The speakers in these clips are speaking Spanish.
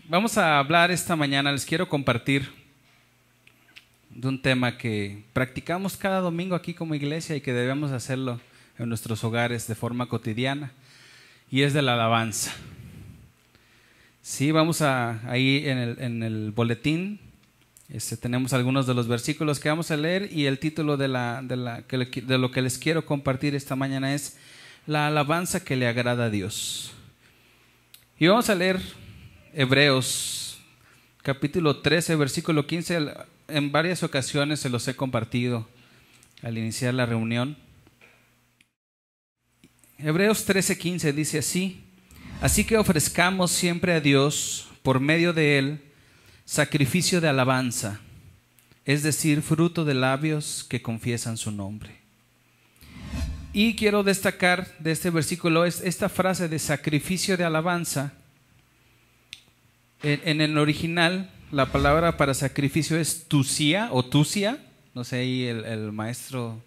Vamos a hablar esta mañana, les quiero compartir de un tema que practicamos cada domingo aquí como iglesia y que debemos hacerlo en nuestros hogares de forma cotidiana, y es de la alabanza. Sí, vamos ahí en el boletín, tenemos algunos de los versículos que vamos a leer, y el título de lo que les quiero compartir esta mañana es la alabanza que le agrada a Dios. Y vamos a leer Hebreos capítulo 13, versículo 15. En varias ocasiones se los he compartido al iniciar la reunión. Hebreos 13, 15 dice así: así que ofrezcamos siempre a Dios, por medio de Él, sacrificio de alabanza, es decir, fruto de labios que confiesan su nombre. Y quiero destacar de este versículo esta frase de sacrificio de alabanza. En el original, la palabra para sacrificio es tusia o tusia. No sé, ahí el maestro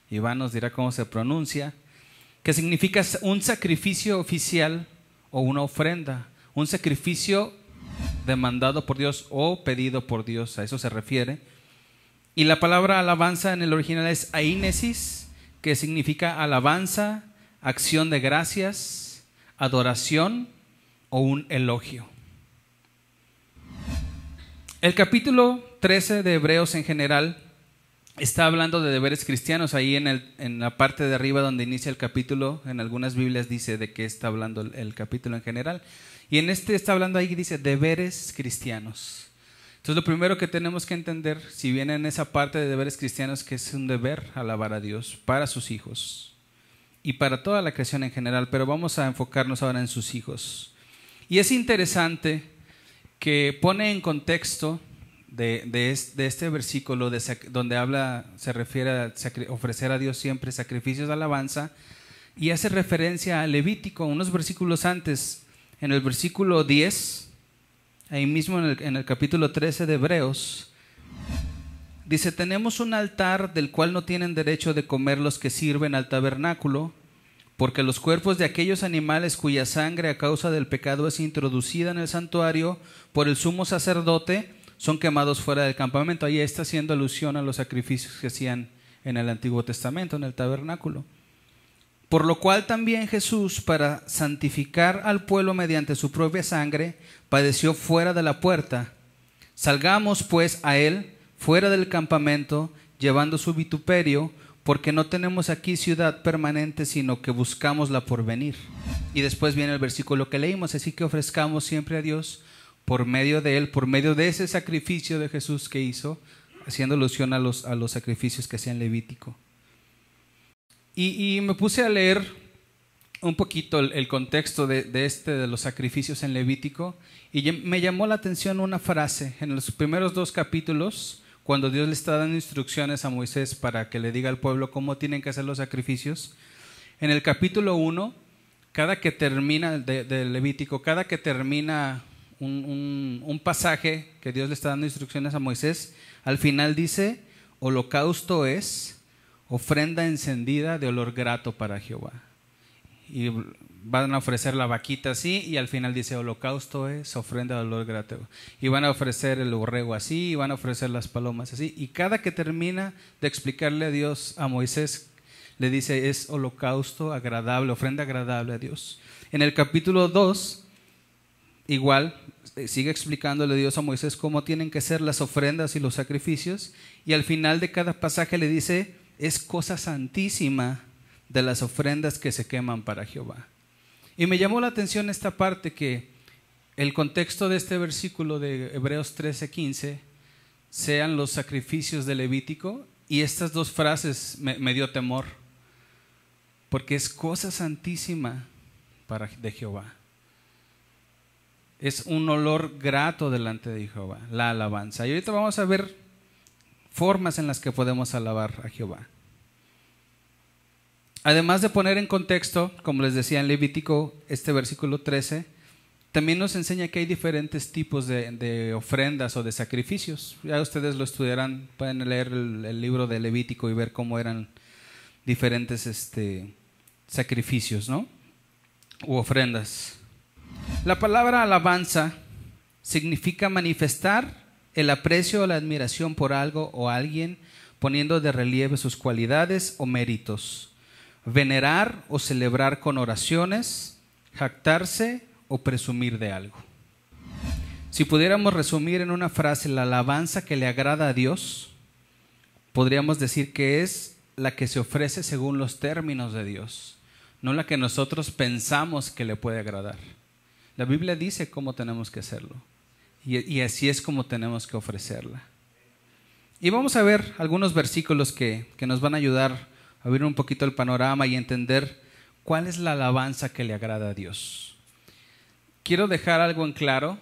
Iván nos dirá cómo se pronuncia. Que significa un sacrificio oficial o una ofrenda. Un sacrificio demandado por Dios o pedido por Dios, a eso se refiere. Y la palabra alabanza en el original es ainesis, que significa alabanza, acción de gracias, adoración o un elogio. El capítulo 13 de Hebreos en general está hablando de deberes cristianos. Ahí en la parte de arriba donde inicia el capítulo, en algunas Biblias dice de qué está hablando el capítulo en general. Y en está hablando ahí, dice deberes cristianos. Entonces lo primero que tenemos que entender, si viene en esa parte de deberes cristianos, que es un deber alabar a Dios para sus hijos y para toda la creación en general, pero vamos a enfocarnos ahora en sus hijos. Y es interesante que pone en contexto de este versículo donde se refiere a ofrecer a Dios siempre sacrificios de alabanza, y hace referencia a Levítico unos versículos antes. En el versículo 10, ahí mismo en el capítulo 13 de Hebreos, dice: tenemos un altar del cual no tienen derecho de comer los que sirven al tabernáculo, porque los cuerpos de aquellos animales cuya sangre a causa del pecado es introducida en el santuario por el sumo sacerdote son quemados fuera del campamento. Ahí está haciendo alusión a los sacrificios que hacían en el Antiguo Testamento, en el tabernáculo. Por lo cual también Jesús, para santificar al pueblo mediante su propia sangre, padeció fuera de la puerta. Salgamos pues a él fuera del campamento, llevando su vituperio, porque no tenemos aquí ciudad permanente, sino que buscamos la por venir. Y después viene el versículo que leímos: así que ofrezcamos siempre a Dios por medio de él, por medio de ese sacrificio de Jesús que hizo, haciendo alusión a los sacrificios que hacían Levítico. Y me puse a leer un poquito el contexto de los sacrificios en Levítico, y me llamó la atención una frase en los primeros 2 capítulos, cuando Dios le está dando instrucciones a Moisés para que le diga al pueblo cómo tienen que hacer los sacrificios. En el capítulo 1, cada que termina de Levítico, cada que termina un pasaje que Dios le está dando instrucciones a Moisés, al final dice: holocausto es ofrenda encendida de olor grato para Jehová. Y van a ofrecer la vaquita así, y al final dice: holocausto es ofrenda de olor grato. Y van a ofrecer el borrego así, y van a ofrecer las palomas así. Y cada que termina de explicarle a Dios a Moisés, le dice: es holocausto agradable, ofrenda agradable a Dios. En el capítulo 2, igual, sigue explicándole Dios a Moisés cómo tienen que ser las ofrendas y los sacrificios. Y al final de cada pasaje le dice: es cosa santísima de las ofrendas que se queman para Jehová. Y me llamó la atención esta parte, que el contexto de este versículo de Hebreos 13:15 sean los sacrificios de Levítico, y estas 2 frases me dio temor, porque es cosa santísima de Jehová. Es un olor grato delante de Jehová, la alabanza. Y ahorita vamos a ver formas en las que podemos alabar a Jehová. Además de poner en contexto, como les decía en Levítico, este versículo 13, también nos enseña que hay diferentes tipos de ofrendas o de sacrificios. Ya ustedes lo estudiarán, pueden leer el libro de Levítico y ver cómo eran diferentes sacrificios, ¿no? U ofrendas. La palabra alabanza significa manifestar el aprecio o la admiración por algo o alguien, poniendo de relieve sus cualidades o méritos. Venerar o celebrar con oraciones, jactarse o presumir de algo. Si pudiéramos resumir en una frase la alabanza que le agrada a Dios, podríamos decir que es la que se ofrece según los términos de Dios, no la que nosotros pensamos que le puede agradar. La Biblia dice cómo tenemos que hacerlo y así es como tenemos que ofrecerla. Y vamos a ver algunos versículos que nos van a ayudar a abrir un poquito el panorama y entender cuál es la alabanza que le agrada a Dios. Quiero dejar algo en claro,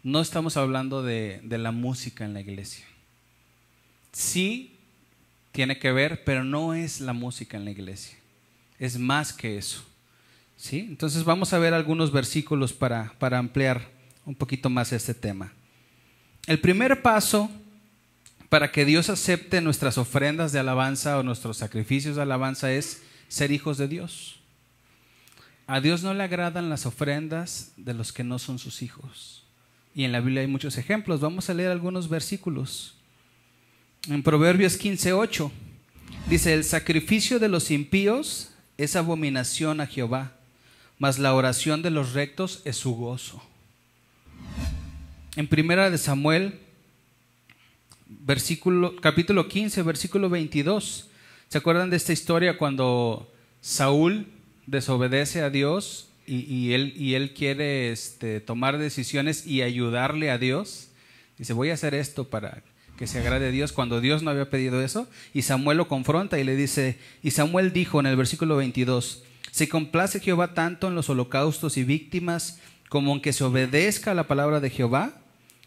no estamos hablando de la música en la iglesia. Sí tiene que ver, pero no es la música en la iglesia, es más que eso. ¿Sí? Entonces vamos a ver algunos versículos para ampliar un poquito más este tema. El primer paso para que Dios acepte nuestras ofrendas de alabanza o nuestros sacrificios de alabanza es ser hijos de Dios. A Dios no le agradan las ofrendas de los que no son sus hijos. Y en la Biblia hay muchos ejemplos. Vamos a leer algunos versículos. En Proverbios 15:8 dice: el sacrificio de los impíos es abominación a Jehová, mas la oración de los rectos es su gozo. En Primera de Samuel, capítulo 15, versículo 22. ¿Se acuerdan de esta historia cuando Saúl desobedece a Dios y él quiere tomar decisiones y ayudarle a Dios? Dice, voy a hacer esto para que se agrade a Dios, cuando Dios no había pedido eso. Y Samuel lo confronta y le dice, y Samuel dijo en el versículo 22, ¿se complace Jehová tanto en los holocaustos y víctimas como en que se obedezca a la palabra de Jehová?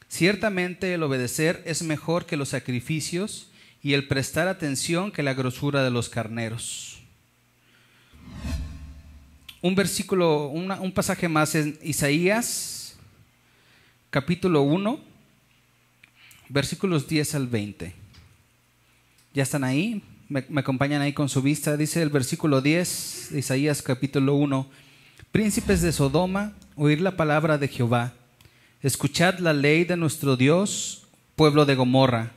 Ciertamente el obedecer es mejor que los sacrificios y el prestar atención que la grosura de los carneros. Un pasaje más en Isaías, capítulo 1, versículos 10 al 20. ¿Ya están ahí? ¿Me acompañan ahí con su vista? Dice el versículo 10 de Isaías capítulo 1. Príncipes de Sodoma, oíd la palabra de Jehová. Escuchad la ley de nuestro Dios, pueblo de Gomorra.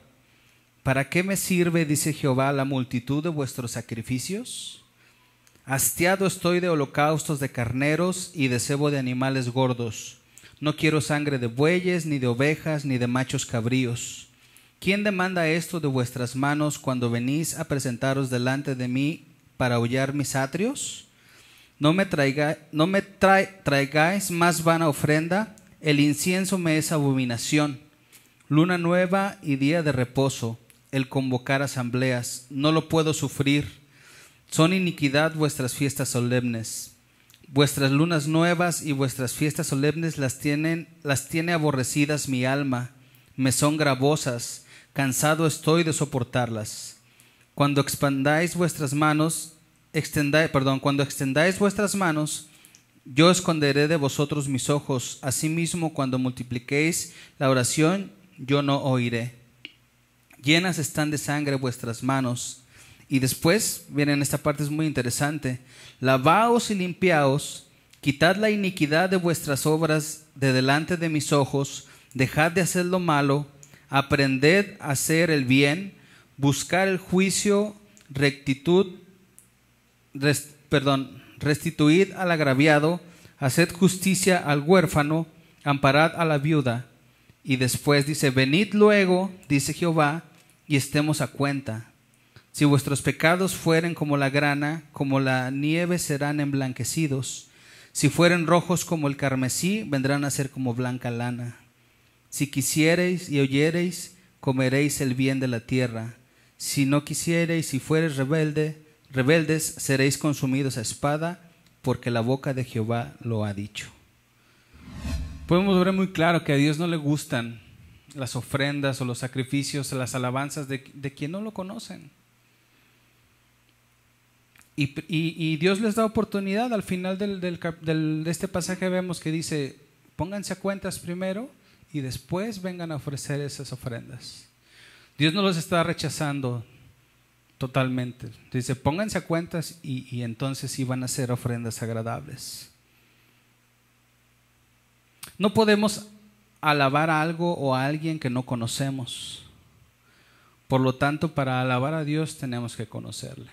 ¿Para qué me sirve, dice Jehová, la multitud de vuestros sacrificios? Hastiado estoy de holocaustos de carneros y de cebo de animales gordos. No quiero sangre de bueyes, ni de ovejas, ni de machos cabríos. ¿Quién demanda esto de vuestras manos cuando venís a presentaros delante de mí para hollar mis atrios? No me traigáis más vana ofrenda, el incienso me es abominación. Luna nueva y día de reposo, el convocar asambleas, no lo puedo sufrir. Son iniquidad vuestras fiestas solemnes. Vuestras lunas nuevas y vuestras fiestas solemnes las tiene aborrecidas mi alma, me son gravosas, cansado estoy de soportarlas. Cuando extendáis vuestras manos, yo esconderé de vosotros mis ojos. Asimismo, cuando multipliquéis la oración, yo no oiré. Llenas están de sangre vuestras manos. Y después, miren, esta parte es muy interesante. Lavaos y limpiaos, quitad la iniquidad de vuestras obras de delante de mis ojos, dejad de hacer lo malo, aprended a hacer el bien, buscar el juicio, restituid al agraviado, haced justicia al huérfano, amparad a la viuda. Y después dice, venid luego, dice Jehová, y estemos a cuenta. Si vuestros pecados fueren como la grana, como la nieve serán emblanquecidos. Si fueren rojos como el carmesí, vendrán a ser como blanca lana. Si quisiereis y oyereis, comeréis el bien de la tierra. Si no quisiereis y fuereis rebeldes, seréis consumidos a espada, porque la boca de Jehová lo ha dicho. Podemos ver muy claro que a Dios no le gustan las ofrendas o los sacrificios, las alabanzas de quien no lo conocen. Y Dios les da oportunidad. Al final de este pasaje vemos que dice, pónganse a cuentas primero y después vengan a ofrecer esas ofrendas. Dios no los está rechazando totalmente. Dice, pónganse a cuentas y entonces sí van a hacer ofrendas agradables. No podemos alabar a algo o a alguien que no conocemos. Por lo tanto, para alabar a Dios tenemos que conocerle.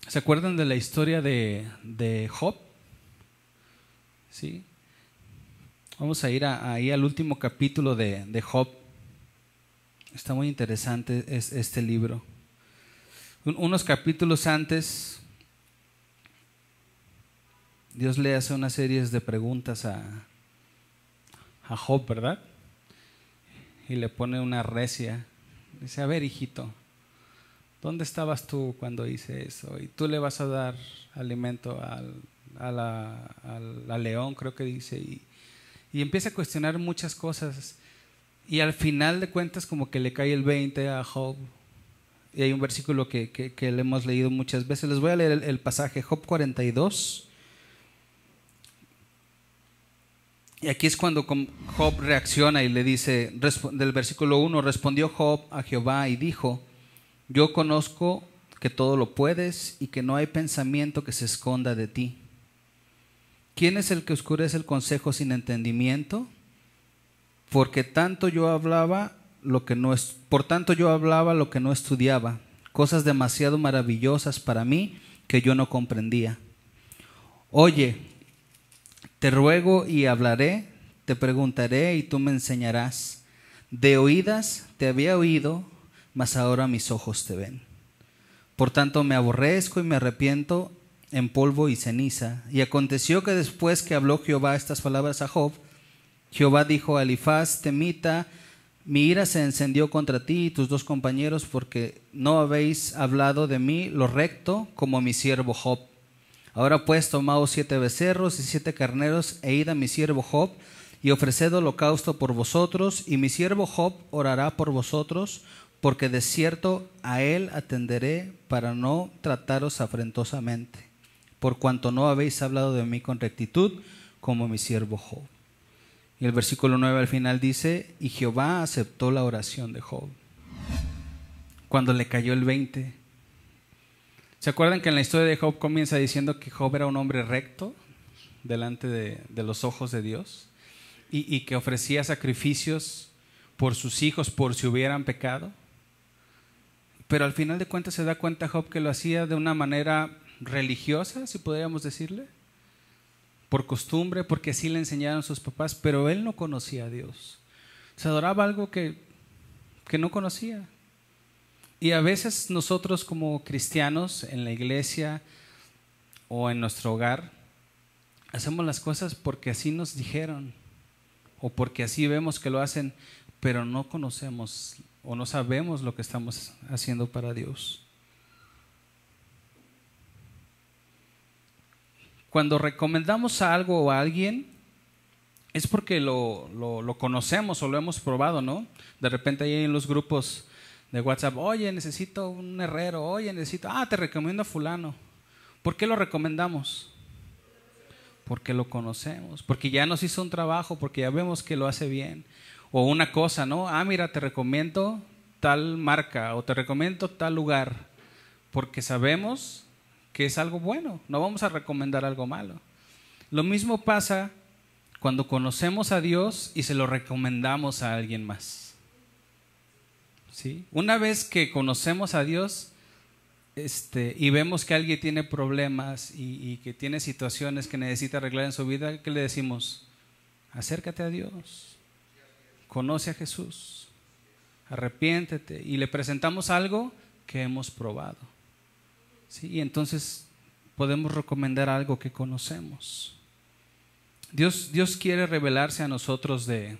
¿Se acuerdan de la historia de Job? ¿Sí? Vamos a ir ahí al último capítulo de Job. Está muy interesante este libro. Unos capítulos antes, Dios le hace una serie de preguntas a Job, ¿verdad? Y le pone una recia. Dice, a ver, hijito, ¿dónde estabas tú cuando hice eso? Y tú le vas a dar alimento al león, creo que dice. Y empieza a cuestionar muchas cosas. Y al final de cuentas como que le cae el 20 a Job. Y hay un versículo que le hemos leído muchas veces. Les voy a leer el pasaje, Job 42. Y aquí es cuando Job reacciona y le dice, del versículo 1, respondió Job a Jehová y dijo, yo conozco que todo lo puedes y que no hay pensamiento que se esconda de ti. ¿Quién es el que oscurece el consejo sin entendimiento? Por tanto yo hablaba lo que no estudiaba, cosas demasiado maravillosas para mí que yo no comprendía. Oye, te ruego y hablaré, te preguntaré y tú me enseñarás. De oídas te había oído, mas ahora mis ojos te ven. Por tanto me aborrezco y me arrepiento en polvo y ceniza. Y aconteció que después que habló Jehová estas palabras a Job, Jehová dijo a Elifaz temita, mi ira se encendió contra ti y tus dos compañeros, porque no habéis hablado de mí lo recto como mi siervo Job. Ahora pues tomaos 7 becerros y 7 carneros e id a mi siervo Job y ofreced holocausto por vosotros, y mi siervo Job orará por vosotros, porque de cierto a él atenderé para no trataros afrentosamente, por cuanto no habéis hablado de mí con rectitud como mi siervo Job. Y el versículo 9 al final dice, y Jehová aceptó la oración de Job. Cuando le cayó el 20. ¿Se acuerdan que en la historia de Job comienza diciendo que Job era un hombre recto delante de los ojos de Dios? Y que ofrecía sacrificios por sus hijos por si hubieran pecado. Pero al final de cuentas se da cuenta Job que lo hacía de una manera religiosa, si podríamos decirle, por costumbre, porque así le enseñaron sus papás, pero él no conocía a Dios. Se adoraba algo que no conocía. Y a veces nosotros como cristianos en la iglesia o en nuestro hogar hacemos las cosas porque así nos dijeron o porque así vemos que lo hacen, pero no conocemos o no sabemos lo que estamos haciendo para Dios. Cuando recomendamos a algo o a alguien, es porque lo conocemos o lo hemos probado, ¿no? De repente ahí en los grupos de WhatsApp, oye, necesito un herrero, oye, te recomiendo a fulano. ¿Por qué lo recomendamos? Porque lo conocemos, porque ya nos hizo un trabajo, porque ya vemos que lo hace bien. O una cosa, ¿no? Mira, te recomiendo tal marca o te recomiendo tal lugar, porque sabemos que es algo bueno, no vamos a recomendar algo malo. Lo mismo pasa cuando conocemos a Dios y se lo recomendamos a alguien más. ¿Sí? Una vez que conocemos a Dios y vemos que alguien tiene problemas y que tiene situaciones que necesita arreglar en su vida, ¿qué le decimos? Acércate a Dios, conoce a Jesús, arrepiéntete, y le presentamos algo que hemos probado. ¿Sí? Y entonces podemos recomendar algo que conocemos. Dios quiere revelarse a nosotros en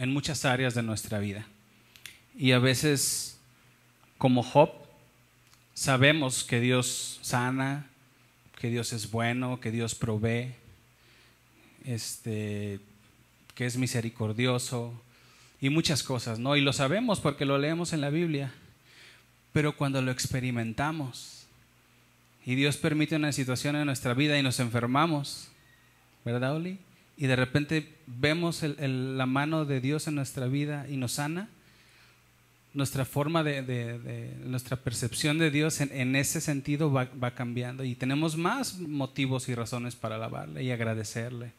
muchas áreas de nuestra vida. Y a veces, como Job, sabemos que Dios sana, que Dios es bueno, que Dios provee, que es misericordioso y muchas cosas, ¿no? Y lo sabemos porque lo leemos en la Biblia. Pero cuando lo experimentamos y Dios permite una situación en nuestra vida y nos enfermamos, ¿verdad, Oli? Y de repente vemos la mano de Dios en nuestra vida y nos sana, nuestra forma nuestra percepción de Dios en ese sentido va cambiando y tenemos más motivos y razones para alabarle y agradecerle.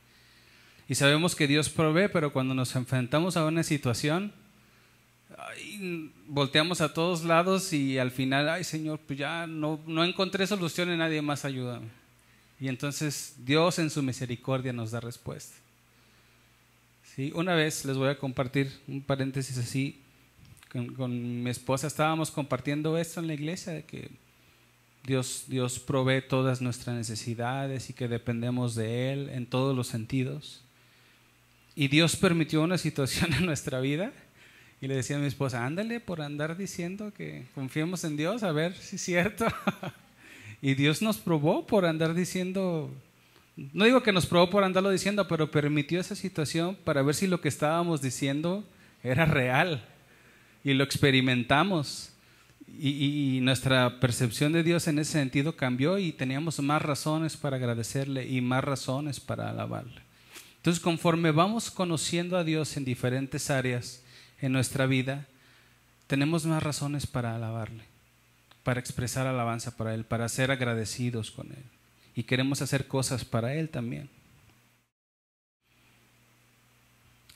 Y sabemos que Dios provee, pero cuando nos enfrentamos a una situación, volteamos a todos lados y al final, ay Señor, pues ya no encontré solución y nadie más ayúdame. Y entonces Dios en su misericordia nos da respuesta. ¿Sí? Una vez les voy a compartir un paréntesis así, con mi esposa estábamos compartiendo esto en la iglesia, de que Dios provee todas nuestras necesidades y que dependemos de Él en todos los sentidos. Y Dios permitió una situación en nuestra vida y le decía a mi esposa, ándale por andar diciendo que confiemos en Dios, a ver si es cierto. Y Dios nos probó por andar diciendo, no digo que nos probó por andarlo diciendo, pero permitió esa situación para ver si lo que estábamos diciendo era real. Y lo experimentamos. Y nuestra percepción de Dios en ese sentido cambió y teníamos más razones para agradecerle y más razones para alabarle. Entonces, conforme vamos conociendo a Dios en diferentes áreas en nuestra vida, tenemos más razones para alabarle, para expresar alabanza para Él, para ser agradecidos con Él. Y queremos hacer cosas para Él también.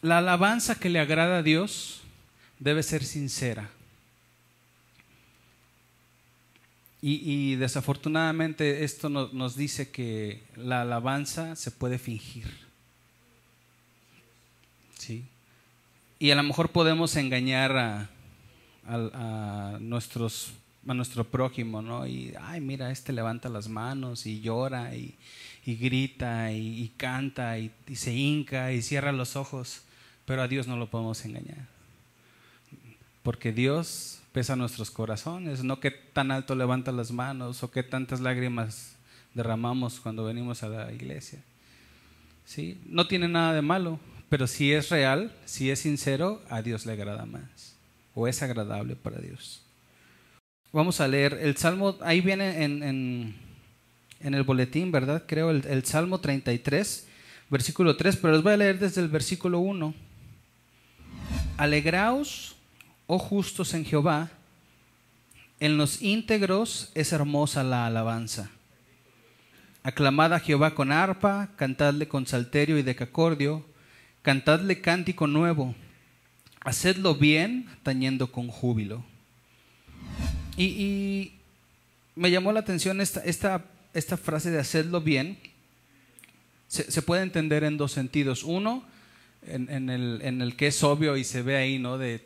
La alabanza que le agrada a Dios debe ser sincera. Y desafortunadamente esto nos dice que la alabanza se puede fingir. ¿Sí? Y a lo mejor podemos engañar a nuestro prójimo, ¿no? Y, ay, mira, levanta las manos y llora y grita y canta y se hinca y cierra los ojos, pero a Dios no lo podemos engañar. Porque Dios pesa nuestros corazones, no qué tan alto levanta las manos o qué tantas lágrimas derramamos cuando venimos a la iglesia. ¿Sí? No tiene nada de malo, pero si es real, si es sincero, a Dios le agrada más o es agradable para Dios. Vamos a leer el Salmo, ahí viene en el boletín, ¿verdad? Creo el Salmo 33, versículo 3, pero les voy a leer desde el versículo 1. Alegraos, oh justos en Jehová, en los íntegros es hermosa la alabanza. Aclamad a Jehová con arpa, cantadle con salterio y decacordio, cantadle cántico nuevo, hacedlo bien, tañendo con júbilo. Y me llamó la atención esta frase de hacedlo bien. Se puede entender en dos sentidos. Uno, en el que es obvio y se ve ahí, ¿no? De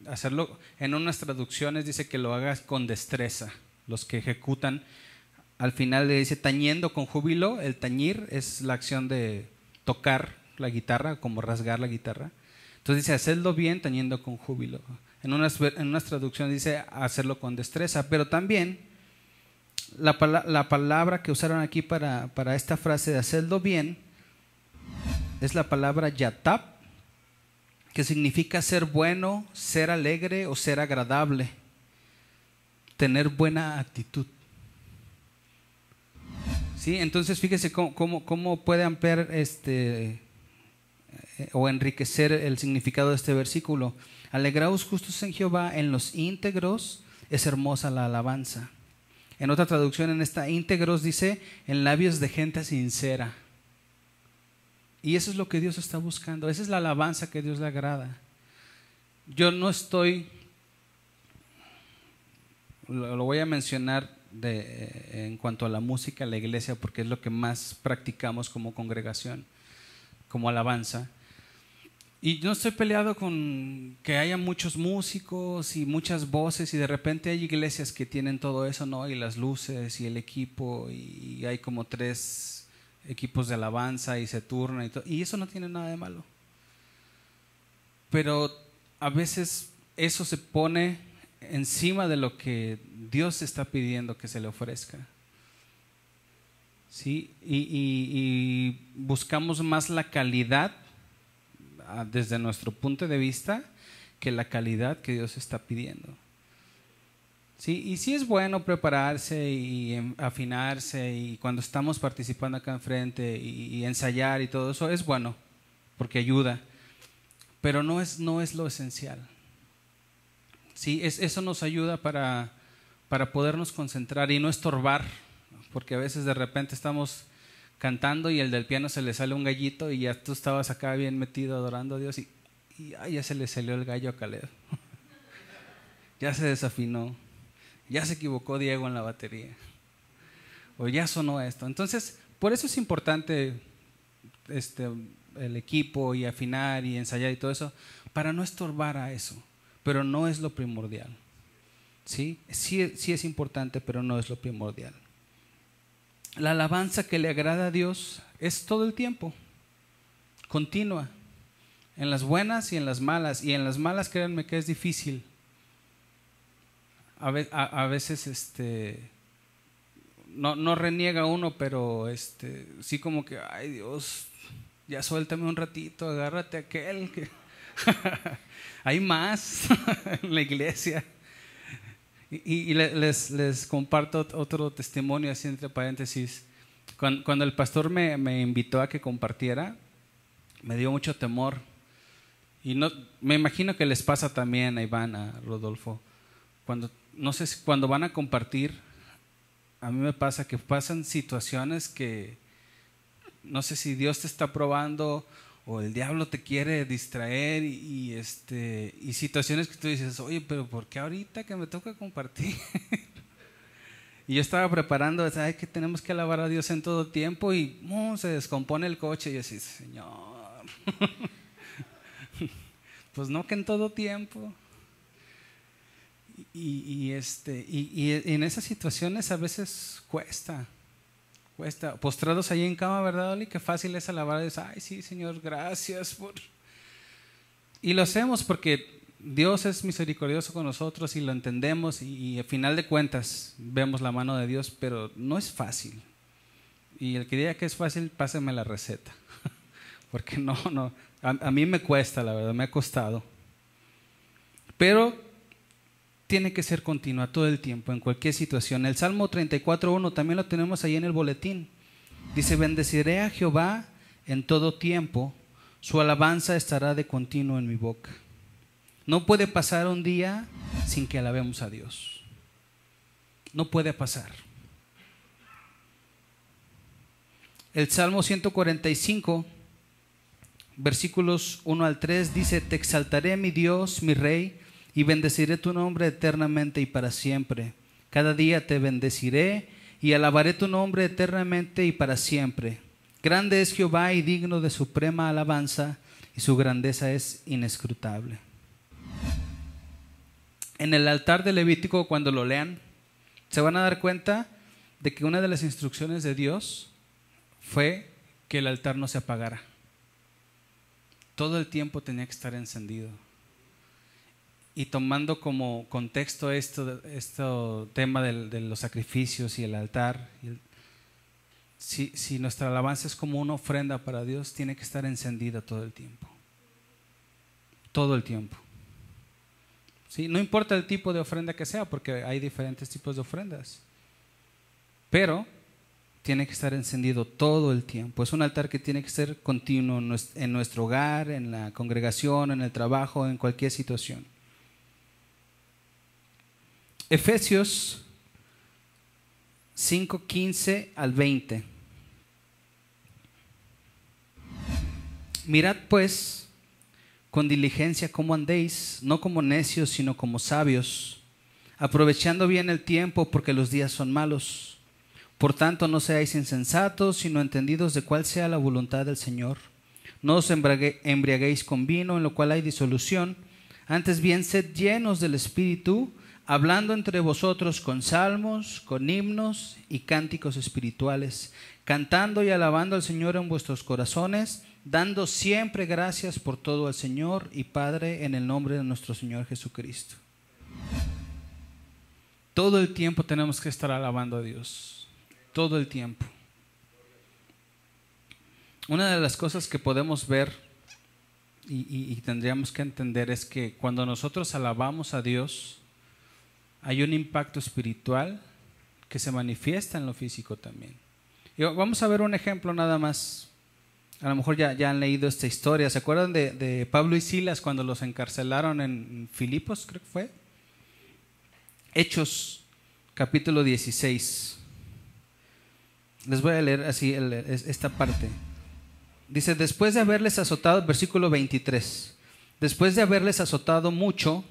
hacerlo, en unas traducciones dice que lo hagas con destreza. Los que ejecutan, al final le dice tañendo con júbilo. El tañir es la acción de tocar la guitarra, como rasgar la guitarra. Entonces dice hacedlo bien, tañendo con júbilo. En unas traducciones dice hacerlo con destreza, pero también la palabra que usaron aquí para esta frase de hacerlo bien es la palabra yatab, que significa ser bueno, ser alegre o ser agradable, tener buena actitud. ¿Sí? Entonces fíjese cómo puede ampliar o enriquecer el significado de este versículo. Alegraos justos en Jehová, en los íntegros es hermosa la alabanza. En otra traducción, en esta íntegros dice en labios de gente sincera. Y eso es lo que Dios está buscando. Esa es la alabanza que Dios le agrada. Yo no estoy, lo voy a mencionar en cuanto a la música, la iglesia, porque es lo que más practicamos como congregación, como alabanza. Y no estoy peleado con que haya muchos músicos y muchas voces, y de repente hay iglesias que tienen todo eso, ¿no? Y las luces y el equipo, y hay como 3 equipos de alabanza y se turnan y todo, y eso no tiene nada de malo. Pero a veces eso se pone encima de lo que Dios está pidiendo que se le ofrezca. ¿Sí? Y buscamos más la calidad desde nuestro punto de vista que la calidad que Dios está pidiendo. ¿Sí? Y sí es bueno prepararse y afinarse, y cuando estamos participando acá enfrente y ensayar y todo eso es bueno porque ayuda, pero no es lo esencial. ¿Sí? Eso nos ayuda para podernos concentrar y no estorbar, porque a veces de repente estamos cantando y el del piano se le sale un gallito y ya tú estabas acá bien metido adorando a Dios y ya se le salió el gallo a Caleb. Ya se desafinó, ya se equivocó Diego en la batería, o ya sonó esto. Entonces, por eso es importante el equipo y afinar y ensayar y todo eso, para no estorbar a eso, pero no es lo primordial. Sí es importante, pero no es lo primordial. La alabanza que le agrada a Dios es todo el tiempo, continua, en las buenas y en las malas. Y en las malas, créanme que es difícil. A veces no reniega uno, pero sí como que, ay Dios, ya suéltame un ratito, agárrate a aquel que hay más en la iglesia. Y les comparto otro testimonio así entre paréntesis. Cuando el pastor me invitó a que compartiera, me dio mucho temor. Y no, me imagino que les pasa también a Iván, a Rodolfo. No sé si cuando van a compartir, a mí me pasa que pasan situaciones que no sé si Dios te está probando o el diablo te quiere distraer y situaciones que tú dices, oye, pero ¿por qué ahorita que me toca compartir? Y yo estaba preparando, ¿sabes? Que tenemos que alabar a Dios en todo tiempo y se descompone el coche y yo así, Señor, pues no que en todo tiempo. Y en esas situaciones a veces cuesta. Postrados ahí en cama, ¿verdad, Oli? Qué fácil es alabar a Dios. Ay, sí, Señor, gracias por... Y lo hacemos porque Dios es misericordioso con nosotros y lo entendemos y al final de cuentas vemos la mano de Dios, pero no es fácil. Y el que diga que es fácil, páseme la receta. Porque no, a mí me cuesta, la verdad, me ha costado. Pero tiene que ser continua todo el tiempo, en cualquier situación. El Salmo 34:1 también lo tenemos ahí en el boletín. Dice, bendeciré a Jehová en todo tiempo, su alabanza estará de continuo en mi boca. No puede pasar un día sin que alabemos a Dios. No puede pasar. El Salmo 145, versículos 1 al 3 dice, te exaltaré, mi Dios, mi Rey, y bendeciré tu nombre eternamente y para siempre. Cada día te bendeciré y alabaré tu nombre eternamente y para siempre. Grande es Jehová y digno de suprema alabanza, y su grandeza es inescrutable. En el altar de Levítico, cuando lo lean, se van a dar cuenta de que una de las instrucciones de Dios fue que el altar no se apagara. Todo el tiempo tenía que estar encendido. Y tomando como contexto este tema de los sacrificios y el altar, si nuestra alabanza es como una ofrenda para Dios, tiene que estar encendida todo el tiempo. Todo el tiempo. ¿Sí? No importa el tipo de ofrenda que sea, porque hay diferentes tipos de ofrendas. Pero tiene que estar encendido todo el tiempo. Es un altar que tiene que ser continuo en nuestro hogar, en la congregación, en el trabajo, en cualquier situación. Efesios 5:15 al 20. Mirad pues con diligencia cómo andéis, no como necios, sino como sabios, aprovechando bien el tiempo, porque los días son malos. Por tanto, no seáis insensatos, sino entendidos de cuál sea la voluntad del Señor. No os embriaguéis con vino, en lo cual hay disolución, antes bien sed llenos del Espíritu, hablando entre vosotros con salmos, con himnos y cánticos espirituales, cantando y alabando al Señor en vuestros corazones, dando siempre gracias por todo al Señor y Padre en el nombre de nuestro Señor Jesucristo. Todo el tiempo tenemos que estar alabando a Dios, todo el tiempo. Una de las cosas que podemos ver y tendríamos que entender es que cuando nosotros alabamos a Dios, hay un impacto espiritual que se manifiesta en lo físico también. Y vamos a ver un ejemplo nada más. A lo mejor ya han leído esta historia. ¿Se acuerdan de Pablo y Silas cuando los encarcelaron en Filipos, creo que fue? Hechos, capítulo 16. Les voy a leer así esta parte. Dice, después de haberles azotado, versículo 23, después de haberles azotado mucho,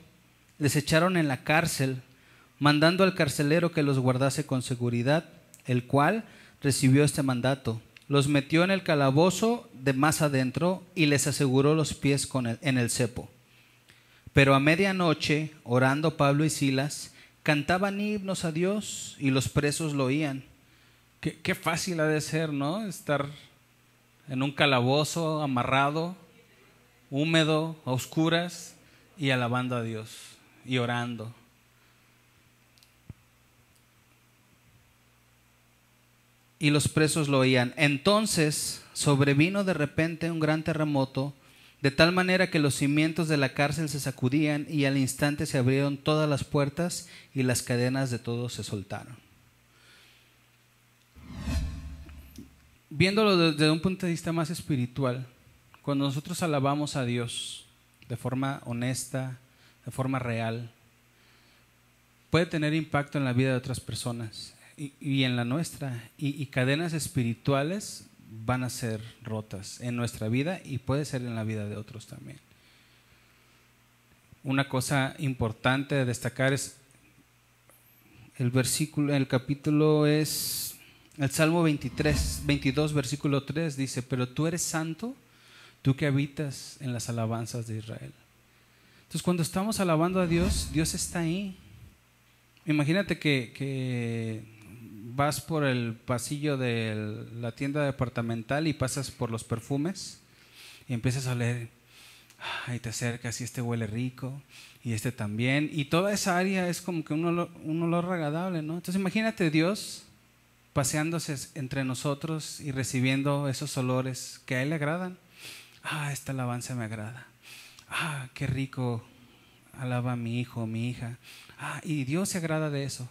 les echaron en la cárcel, mandando al carcelero que los guardase con seguridad, el cual recibió este mandato. Los metió en el calabozo de más adentro y les aseguró los pies en el cepo. Pero a medianoche, orando Pablo y Silas, cantaban himnos a Dios y los presos lo oían. Qué fácil ha de ser, ¿no? Estar en un calabozo, amarrado, húmedo, a oscuras, y alabando a Dios y orando. Y los presos lo oían. Entonces sobrevino de repente un gran terremoto, de tal manera que los cimientos de la cárcel se sacudían y al instante se abrieron todas las puertas y las cadenas de todos se soltaron. Viéndolo desde un punto de vista más espiritual, cuando nosotros alabamos a Dios de forma honesta, de forma real, puede tener impacto en la vida de otras personas y en la nuestra, y cadenas espirituales van a ser rotas en nuestra vida y puede ser en la vida de otros también. Una cosa importante de destacar es el capítulo es el Salmo 22, versículo 3, dice, pero tú eres santo, tú que habitas en las alabanzas de Israel. Entonces, cuando estamos alabando a Dios, Dios está ahí. Imagínate que vas por el pasillo de la tienda departamental y pasas por los perfumes y empiezas a oler, y te acercas y este huele rico y este también, y toda esa área es como que un olor agradable, ¿no? Entonces imagínate Dios paseándose entre nosotros y recibiendo esos olores que a Él le agradan. Esta alabanza me agrada. Qué rico alaba a mi hijo o mi hija. Y Dios se agrada de eso.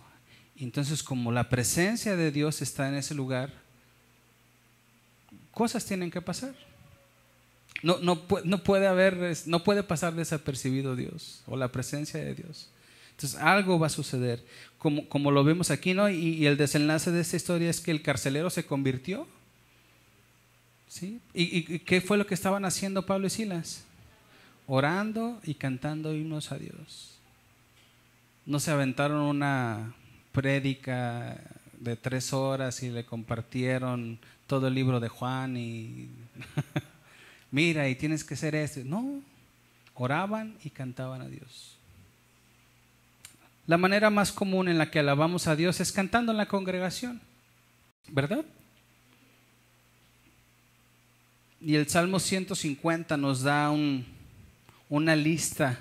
Y entonces, como la presencia de Dios está en ese lugar, cosas tienen que pasar. No puede pasar desapercibido Dios o la presencia de Dios. Entonces algo va a suceder, como lo vemos aquí, ¿no? Y el desenlace de esta historia es que el carcelero se convirtió, ¿sí? ¿Y qué fue lo que estaban haciendo Pablo y Silas? Orando y cantando himnos a Dios. No se aventaron una prédica de 3 horas y le compartieron todo el libro de Juan y mira, y tienes que hacer esto. No, oraban y cantaban a Dios. La manera más común en la que alabamos a Dios es cantando en la congregación, ¿verdad? Y el Salmo 150 nos da una lista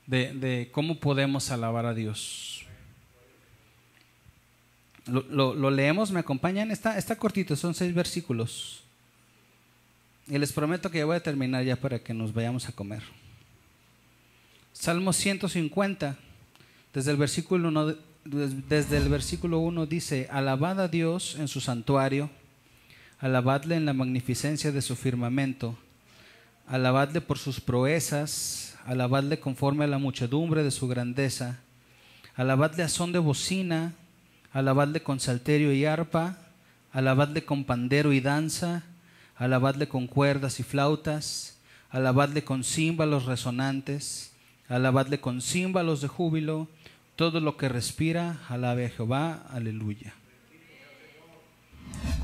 de cómo podemos alabar a Dios. Lo leemos, ¿me acompañan? Está cortito, son 6 versículos. Y les prometo que ya voy a terminar ya para que nos vayamos a comer. Salmo 150. Desde el versículo 1 dice, alabad a Dios en su santuario, alabadle en la magnificencia de su firmamento, alabadle por sus proezas, alabadle conforme a la muchedumbre de su grandeza, alabadle a son de bocina, alabadle con salterio y arpa, alabadle con pandero y danza, alabadle con cuerdas y flautas, alabadle con címbalos resonantes, alabadle con címbalos de júbilo. Todo lo que respira, alabe a Jehová, aleluya.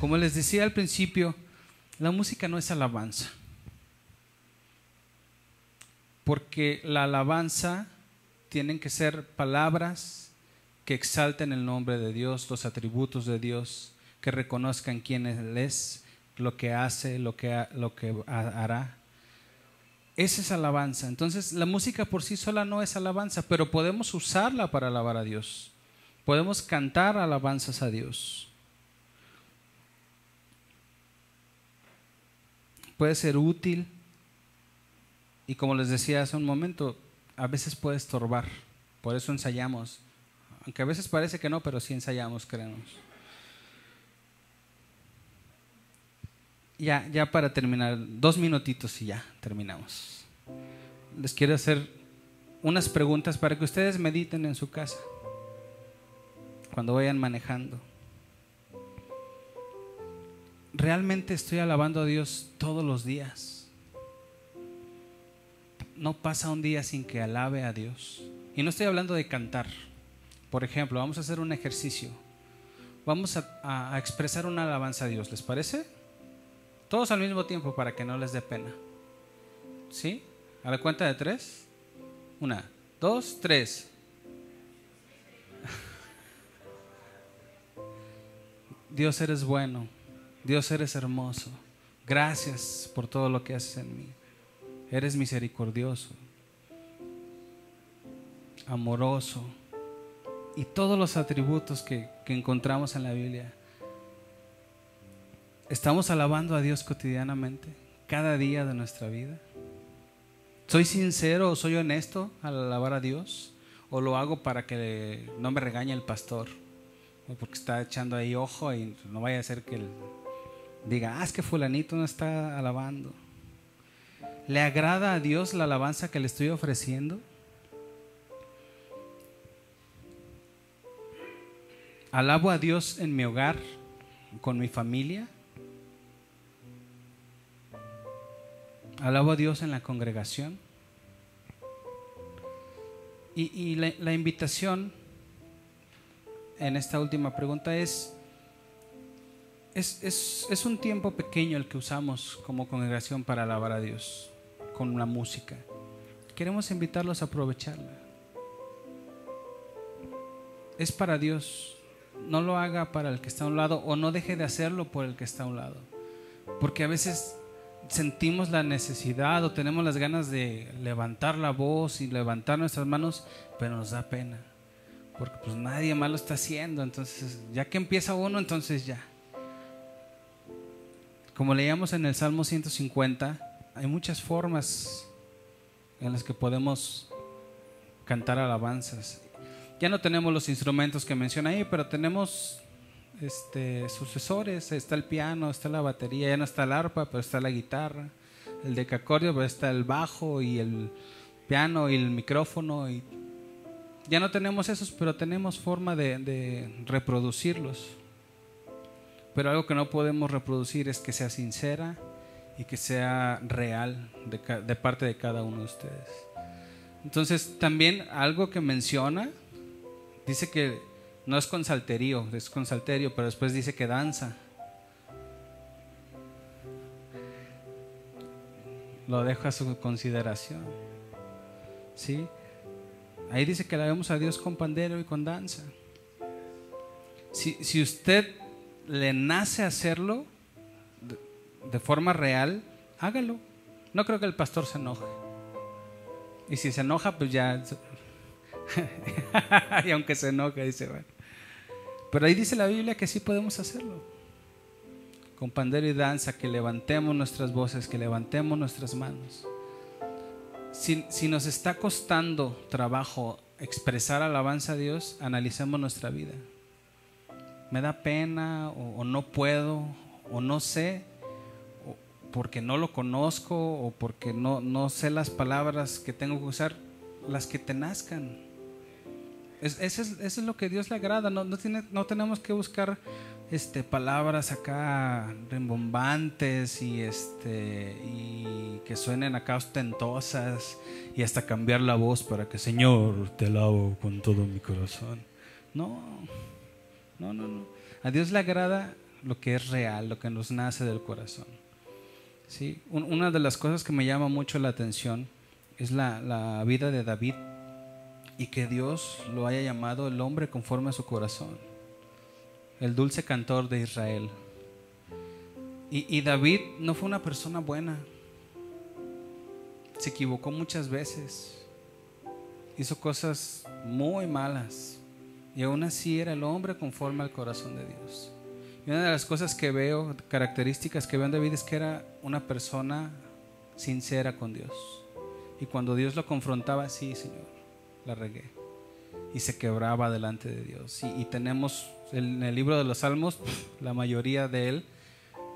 Como les decía al principio, la música no es alabanza. Porque la alabanza tienen que ser palabras que exalten el nombre de Dios, los atributos de Dios, que reconozcan quién Él es, lo que hace, lo que hará. Esa es alabanza. Entonces la música por sí sola no es alabanza, pero podemos usarla para alabar a Dios. Podemos cantar alabanzas a Dios. Puede ser útil y, como les decía hace un momento, a veces puede estorbar. Por eso ensayamos. Aunque a veces parece que no, pero sí ensayamos, créanos. Ya para terminar, 2 minutitos y ya terminamos. Les quiero hacer unas preguntas para que ustedes mediten en su casa, cuando vayan manejando. realmente estoy alabando a Dios todos los días. No pasa un día sin que alabe a Dios. Y no estoy hablando de cantar. Por ejemplo, vamos a hacer un ejercicio. Vamos a expresar una alabanza a Dios, ¿les parece? Todos al mismo tiempo para que no les dé pena. ¿Sí? A la cuenta de 3. 1, 2, 3. Dios, eres bueno. Dios, eres hermoso. Gracias por todo lo que haces en mí. Eres misericordioso, amoroso, y todos los atributos que encontramos en la Biblia. ¿Estamos alabando a Dios cotidianamente, cada día de nuestra vida? ¿Soy sincero o soy honesto al alabar a Dios? ¿O lo hago para que no me regañe el pastor? O porque está echando ahí ojo y no vaya a ser que él diga, es que fulanito no está alabando. ¿Le agrada a Dios la alabanza que le estoy ofreciendo? ¿Alabo a Dios en mi hogar, con mi familia? ¿Alabo a Dios en la congregación? Y la invitación en esta última pregunta es un tiempo pequeño el que usamos como congregación para alabar a Dios con la música. Queremos invitarlos a aprovecharla. Es para Dios. No lo haga para el que está a un lado, o no deje de hacerlo por el que está a un lado, porque a veces sentimos la necesidad o tenemos las ganas de levantar la voz y levantar nuestras manos, pero nos da pena porque pues nadie más lo está haciendo. Entonces ya que empieza uno, entonces ya, como leíamos en el Salmo 150, hay muchas formas en las que podemos cantar alabanzas. Ya no tenemos los instrumentos que menciona ahí, pero tenemos sucesores. Está el piano, está la batería, ya no está el arpa, pero está la guitarra, el decacordio, pero está el bajo y el piano y el micrófono. Y ya no tenemos esos, pero tenemos forma de reproducirlos. Pero algo que no podemos reproducir es que sea sincera y que sea real de parte de cada uno de ustedes. Entonces también algo que menciona, dice que no es con salterio, es con salterio, pero después dice que danza. Lo dejo a su consideración. ¿Sí? Ahí dice que alabemos a Dios con pandero y con danza. Si usted le nace hacerlo de forma real, hágalo. No creo que el pastor se enoje. Y si se enoja, pues ya... y aunque se enoje, dice, bueno. Pero ahí dice la Biblia que sí podemos hacerlo. Con pandero y danza, que levantemos nuestras voces, que levantemos nuestras manos. Si nos está costando trabajo expresar alabanza a Dios, analicemos nuestra vida. Me da pena, o no puedo, o no sé, o porque no lo conozco, o porque no sé las palabras que tengo que usar, las que te nazcan. Eso es lo que a Dios le agrada. No tenemos que buscar palabras acá rimbombantes y que suenen acá ostentosas y hasta cambiar la voz para que, Señor, te alabo con todo mi corazón. No. A Dios le agrada lo que es real, lo que nos nace del corazón. ¿Sí? Una de las cosas que me llama mucho la atención es la vida de David, y que Dios lo haya llamado el hombre conforme a su corazón, el dulce cantor de Israel. Y David no fue una persona buena, se equivocó muchas veces, hizo cosas muy malas, y aún así era el hombre conforme al corazón de Dios. Y una de las cosas que veo, características que veo en David, es que era una persona sincera con Dios. Y cuando Dios lo confrontaba, sí, Señor, la regué, y se quebraba delante de Dios. Y tenemos en el libro de los Salmos, la mayoría de él,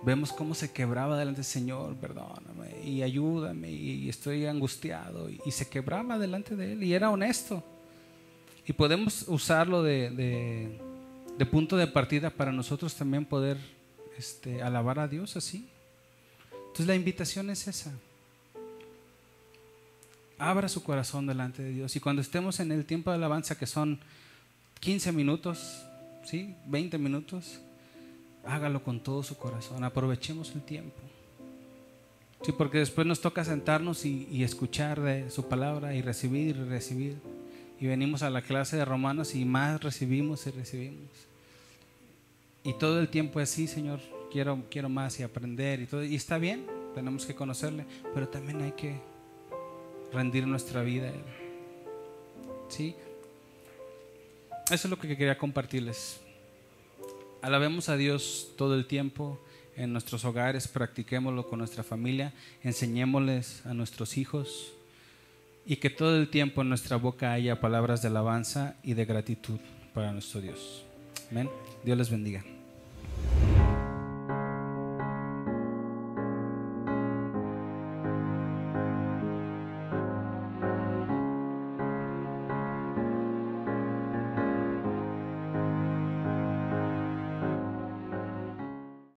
vemos cómo se quebraba delante del Señor, perdóname y ayúdame y estoy angustiado, y se quebraba delante de él y era honesto. Y podemos usarlo de punto de partida para nosotros también poder alabar a Dios así. Entonces la invitación es esa. Abra su corazón delante de Dios, y cuando estemos en el tiempo de alabanza, que son 15 minutos, ¿sí? 20 minutos, hágalo con todo su corazón. Aprovechemos el tiempo, sí, porque después nos toca sentarnos y escuchar de su palabra y recibir y recibir, y venimos a la clase de Romanos y más recibimos y recibimos, y todo el tiempo es así: Señor, quiero más y aprender y todo, y está bien, tenemos que conocerle, pero también hay que rendir nuestra vida a Él, ¿sí? Eso es lo que quería compartirles. Alabemos a Dios todo el tiempo en nuestros hogares, practiquémoslo con nuestra familia, enseñémosles a nuestros hijos, y que todo el tiempo en nuestra boca haya palabras de alabanza y de gratitud para nuestro Dios. Amén. Dios les bendiga.